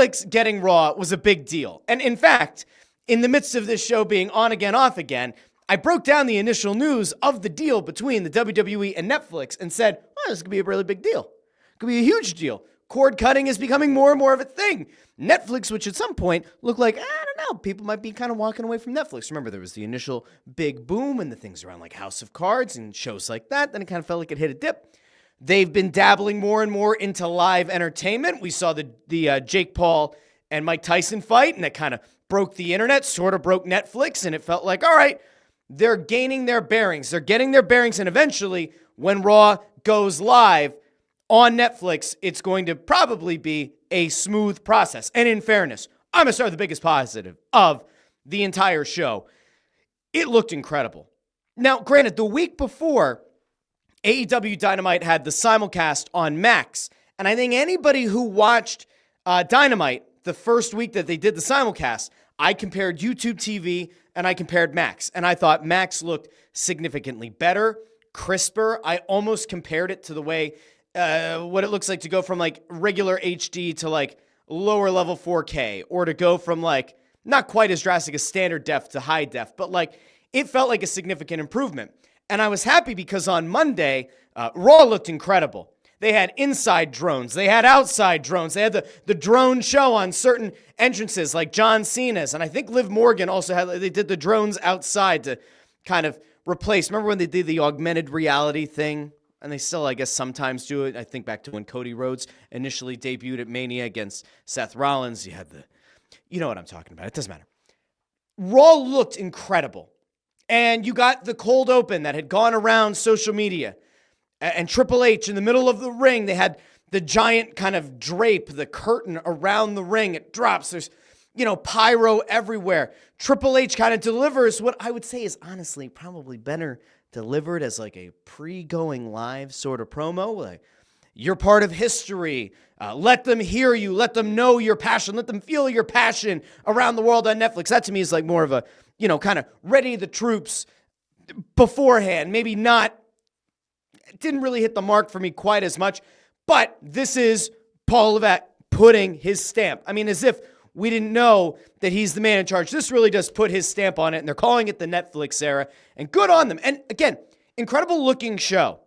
Netflix getting Raw was a big deal. And in fact, in the midst of this show being on again, off again, I broke down the initial news of the deal between the WWE and Netflix and said, oh, this could be a really big deal. It could be a huge deal. Cord cutting is becoming more and more of a thing. Netflix, which at some point looked like, I don't know, people might be kind of walking away from Netflix. Remember, there was the initial big boom and the things around like House of Cards and shows like that. Then it kind of felt like it hit a dip. They've been dabbling more and more into live entertainment. We saw the Jake Paul and Mike Tyson fight, and it kind of broke the internet, sort of broke Netflix, and it felt like, all right, they're gaining their bearings. They're getting their bearings, and eventually, when Raw goes live on Netflix, it's going to probably be a smooth process. And in fairness, I'm going to start with the biggest positive of the entire show. It looked incredible. Now, granted, the week before, AEW Dynamite had the simulcast on Max, and I think anybody who watched Dynamite the first week that they did the simulcast, I compared YouTube TV and I compared Max, and I thought Max looked significantly better, crisper. I almost compared it to the way what it looks like to go from like regular HD to like lower level 4K, or to go from like not quite as drastic as standard def to high def, but like it felt like a significant improvement. And I was happy because on Monday, Raw looked incredible. They had inside drones. They had outside drones. They had the drone show on certain entrances like John Cena's. And I think Liv Morgan also they did the drones outside to kind of replace. Remember when they did the augmented reality thing? And they still, I guess, sometimes do it. I think back to when Cody Rhodes initially debuted at Mania against Seth Rollins. You had you know what I'm talking about. It doesn't matter. Raw looked incredible. And you got the cold open that had gone around social media. And Triple H in the middle of the ring, they had the giant kind of drape, the curtain around the ring. It drops. There's, pyro everywhere. Triple H kind of delivers what I would say is honestly probably better delivered as like a pre-going live sort of promo. Like, you're part of history. Let them hear you. Let them know your passion. Let them feel your passion around the world on Netflix. That to me is like more of a, kind of ready the troops beforehand. Maybe not. It didn't really hit the mark for me quite as much, but this is Paul Levesque putting his stamp. I mean, as if we didn't know that he's the man in charge. This really does put his stamp on it, and they're calling it the Netflix era, and good on them. And again, incredible looking show.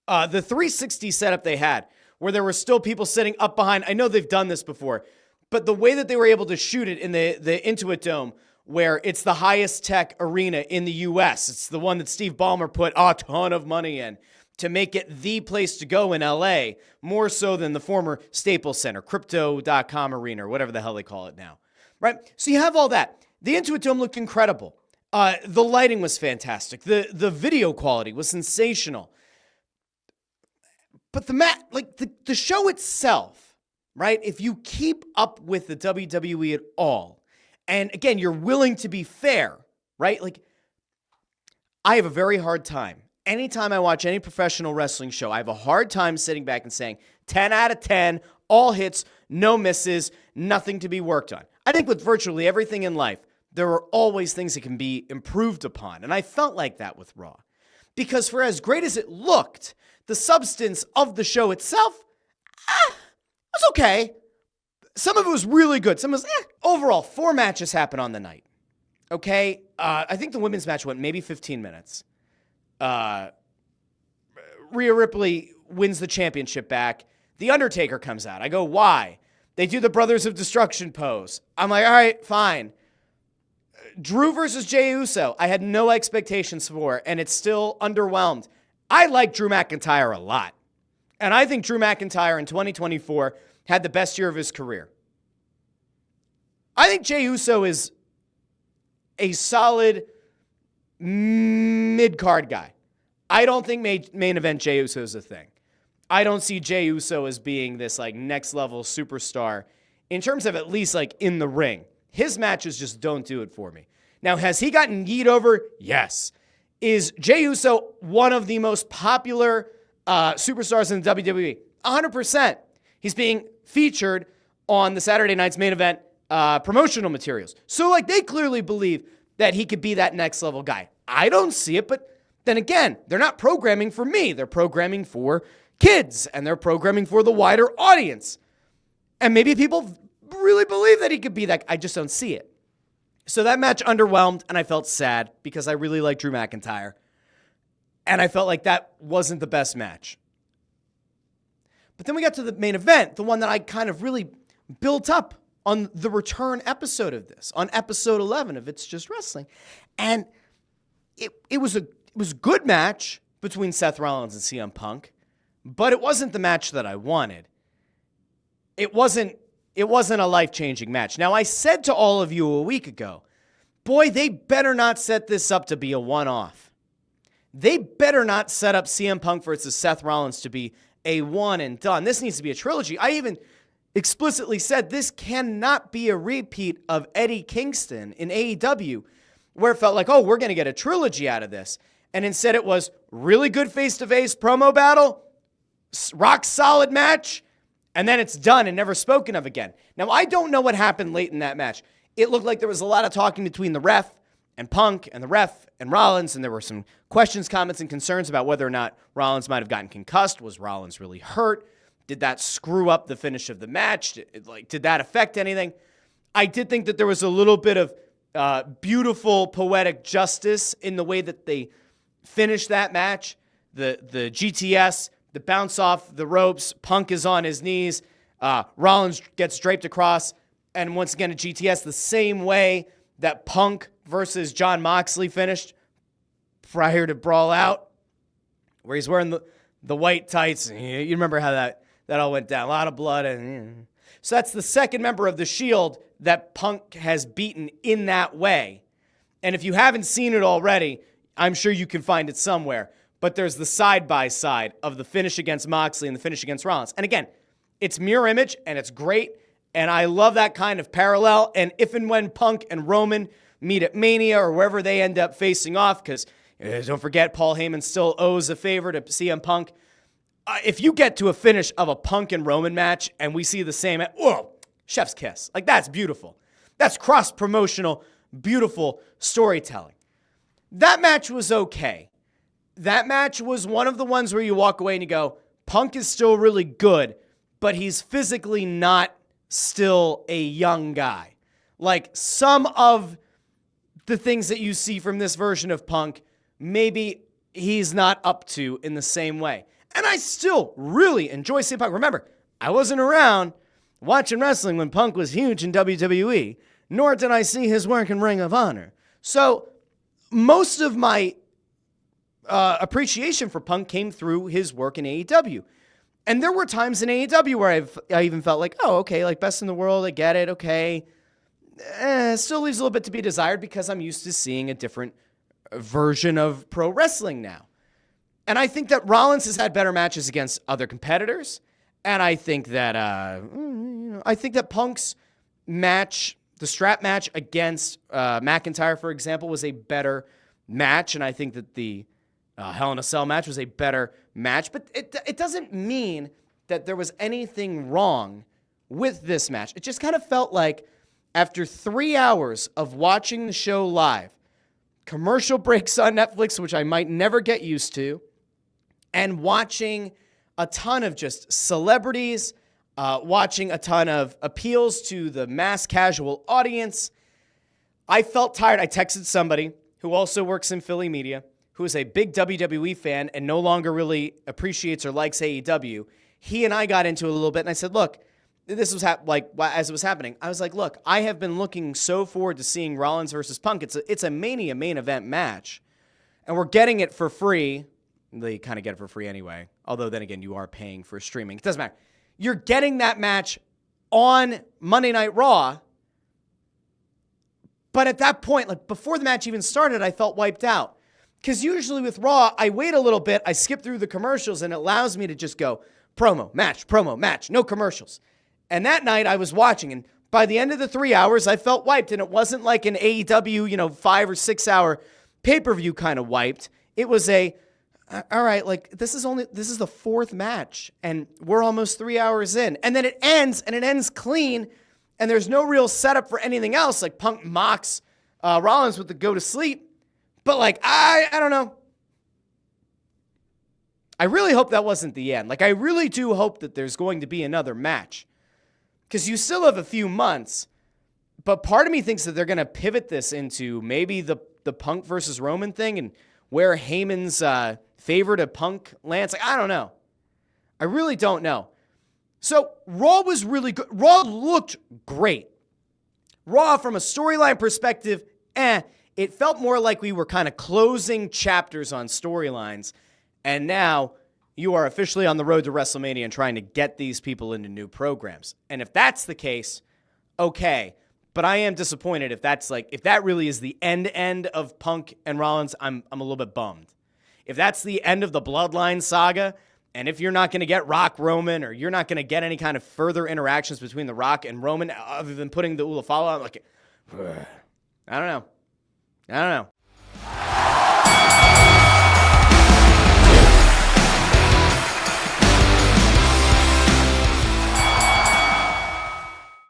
The 360 setup they had, where there were still people sitting up behind. I know they've done this before, but the way that they were able to shoot it in the Intuit Dome, where it's the highest tech arena in the U.S. It's the one that Steve Ballmer put a ton of money in to make it the place to go in L.A., more so than the former Staples Center, Crypto.com Arena, or whatever the hell they call it now, right? So you have all that. The Intuit Dome looked incredible. The lighting was fantastic. The video quality was sensational. But the show itself, right? If you keep up with the WWE at all, and again, you're willing to be fair, right? Like, I have a very hard time. Anytime I watch any professional wrestling show, I have a hard time sitting back and saying 10 out of 10, all hits, no misses, nothing to be worked on. I think with virtually everything in life, there are always things that can be improved upon. And I felt like that with Raw. Because for as great as it looked, the substance of the show itself, was okay. Some of it was really good. Some was, Overall, 4 matches happened on the night. Okay? I think the women's match went maybe 15 minutes. Rhea Ripley wins the championship back. The Undertaker comes out. I go, why? They do the Brothers of Destruction pose. I'm like, all right, fine. Drew versus Jey Uso, I had no expectations for, and it's still underwhelmed. I like Drew McIntyre a lot. And I think Drew McIntyre in 2024 had the best year of his career. I think Jey Uso is a solid mid-card guy. I don't think main event Jey Uso is a thing. I don't see Jey Uso as being this like next level superstar in terms of at least like in the ring. His matches just don't do it for me. Now, has he gotten yeet over? Yes. Is Jey Uso one of the most popular superstars in the WWE? 100%. He's being featured on the Saturday night's main event promotional materials. So, like, they clearly believe that he could be that next level guy. I don't see it, but then again, they're not programming for me. They're programming for kids, and they're programming for the wider audience. And maybe people really believe that he could be that. I just don't see it. So that match underwhelmed, and I felt sad because I really like Drew McIntyre. And I felt like that wasn't the best match. But then we got to the main event, the one that I kind of really built up on the return episode of this, on episode 11 of It's Just Wrestling. And it was a good match between Seth Rollins and CM Punk, but it wasn't the match that I wanted. It wasn't a life-changing match. Now, I said to all of you a week ago, boy, they better not set this up to be a one-off. They better not set up CM Punk versus Seth Rollins to be a one and done. This needs to be a trilogy. I even explicitly said this cannot be a repeat of Eddie Kingston in AEW, where it felt like, oh, we're going to get a trilogy out of this. And instead it was really good face-to-face promo battle, rock solid match, and then it's done and never spoken of again. Now, I don't know what happened late in that match. It looked like there was a lot of talking between the ref and Punk and the ref and Rollins, and there were some questions, comments, and concerns about whether or not Rollins might have gotten concussed. Was Rollins really hurt? Did that screw up the finish of the match? Did that affect anything? I did think that there was a little bit of beautiful poetic justice in the way that they finished that match. The GTS, the bounce off the ropes, Punk is on his knees, Rollins gets draped across, and once again a GTS the same way that Punk versus Jon Moxley finished prior to Brawl Out, where he's wearing the white tights. You remember how that all went down. A lot of blood. So that's the second member of the Shield that Punk has beaten in that way. And if you haven't seen it already, I'm sure you can find it somewhere. But there's the side-by-side of the finish against Moxley and the finish against Rollins. And again, it's mirror image, and it's great. And I love that kind of parallel. And if and when Punk and Roman meet at Mania or wherever they end up facing off, because don't forget, Paul Heyman still owes a favor to CM Punk. If you get to a finish of a Punk and Roman match and we see the same, whoa, chef's kiss. Like, that's beautiful. That's cross-promotional, beautiful storytelling. That match was okay. That match was one of the ones where you walk away and you go, Punk is still really good, but he's physically not still a young guy. Like, some of the things that you see from this version of Punk, maybe he's not up to in the same way. And I still really enjoy CM Punk. Remember, I wasn't around watching wrestling when Punk was huge in WWE, nor did I see his work in Ring of Honor. So most of my appreciation for Punk came through his work in AEW. And there were times in AEW where I even felt like, oh, okay, like best in the world, I get it, okay. Still leaves a little bit to be desired because I'm used to seeing a different version of pro wrestling now. And I think that Rollins has had better matches against other competitors. And I think that Punk's match, the strap match against McIntyre, for example, was a better match. And I think that the Hell in a Cell match was a better match. But it doesn't mean that there was anything wrong with this match. It just kind of felt like after 3 hours of watching the show live, commercial breaks on Netflix, which I might never get used to, and watching a ton of just celebrities, watching a ton of appeals to the mass casual audience, I felt tired. I texted somebody who also works in Philly media, who is a big WWE fan and no longer really appreciates or likes AEW. He and I got into it a little bit, and I said, look, this was as it was happening, I was like, look, I have been looking so forward to seeing Rollins versus Punk. It's a Mania main event match, and we're getting it for free. They kind of get it for free anyway. Although then again, you are paying for streaming. It doesn't matter. You're getting that match on Monday Night Raw. But at that point, like before the match even started, I felt wiped out. Because usually with Raw, I wait a little bit, I skip through the commercials, and it allows me to just go promo, match, no commercials. And that night I was watching, and by the end of the 3 hours, I felt wiped. And it wasn't like an AEW, 5 or 6 hour pay-per-view kind of wiped. It was all right, like this is the fourth match and we're almost 3 hours in. And then it ends clean and there's no real setup for anything else. Like Punk mocks Rollins with the go to sleep. But like, I don't know. I really hope that wasn't the end. Like, I really do hope that there's going to be another match. because you still have a few months, but part of me thinks that they're going to pivot this into maybe the Punk versus Roman thing and where Heyman's favor to Punk lands. Like, I don't know. I really don't know. So Raw was really good. Raw looked great. Raw, from a storyline perspective, it felt more like we were kind of closing chapters on storylines. And now you are officially on the road to WrestleMania and trying to get these people into new programs. And if that's the case, okay. But I am disappointed if that really is the end of Punk and Rollins. I'm a little bit bummed. If that's the end of the Bloodline saga, and if you're not going to get Rock Roman, or you're not going to get any kind of further interactions between The Rock and Roman other than putting the Ulafala on, like, I don't know.